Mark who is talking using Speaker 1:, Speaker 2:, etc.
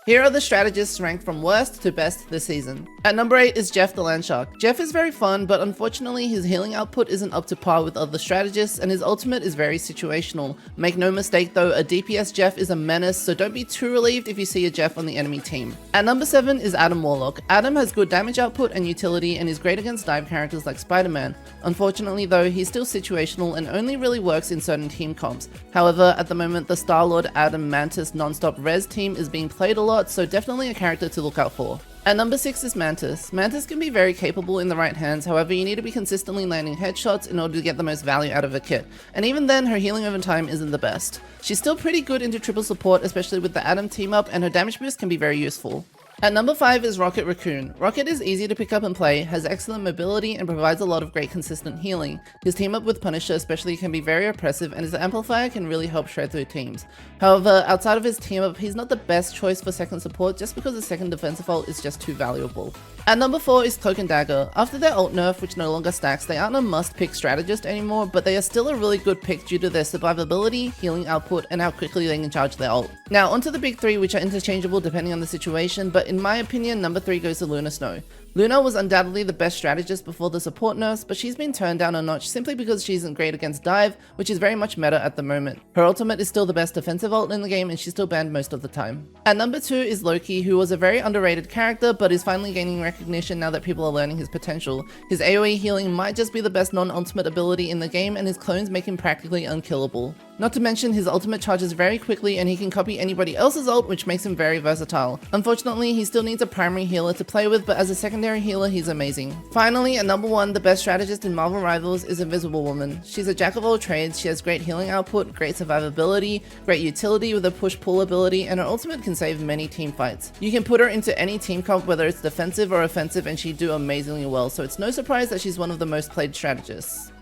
Speaker 1: Here are the strategists ranked from worst to best this season. At number 8 is Jeff the Landshark. Jeff is very fun, but unfortunately his healing output isn't up to par with other strategists, and his ultimate is very situational. Make no mistake though, a DPS Jeff is a menace, so don't be too relieved if you see a Jeff on the enemy team. At number 7 is Adam Warlock. Adam has good damage output and utility and is great against dive characters like Spider-Man. Unfortunately though, he's still situational and only really works in certain team comps. However, at the moment the Star-Lord Adam Mantis non-stop res team is being played a lot, so definitely a character to look out for. At number 6 is Mantis. Mantis can be very capable in the right hands, however you need to be consistently landing headshots in order to get the most value out of a kit, and even then her healing over time isn't the best. She's still pretty good into triple support, especially with the Adam team up, and her damage boost can be very useful. At number 5 is Rocket Raccoon. Rocket is easy to pick up and play, has excellent mobility, and provides a lot of great consistent healing. His team up with Punisher especially can be very oppressive, and his amplifier can really help shred through teams. However, outside of his team up, he's not the best choice for second support just because his second defensive ult is just too valuable. At number 4 is Cloak and Dagger. After their ult nerf, which no longer stacks, they aren't a must-pick strategist anymore, but they are still a really good pick due to their survivability, healing output, and how quickly they can charge their ult. Now onto the big 3, which are interchangeable depending on the situation, but in my opinion, number 3 goes to Luna Snow. Luna was undoubtedly the best strategist before the support nerfs, but she's been turned down a notch simply because she isn't great against dive, which is very much meta at the moment. Her ultimate is still the best defensive ult in the game, and she's still banned most of the time. At number 2 is Loki, who was a very underrated character, but is finally gaining recognition now that people are learning his potential. His AoE healing might just be the best non-ultimate ability in the game, and his clones make him practically unkillable. Not to mention his ultimate charges very quickly and he can copy anybody else's ult, which makes him very versatile. Unfortunately, he still needs a primary healer to play with, but as a secondary healer he's amazing. Finally, at number 1, the best strategist in Marvel Rivals is Invisible Woman. She's a jack of all trades, she has great healing output, great survivability, great utility with a push-pull ability, and her ultimate can save many team fights. You can put her into any team comp whether it's defensive or offensive and she'd do amazingly well, so it's no surprise that she's one of the most played strategists.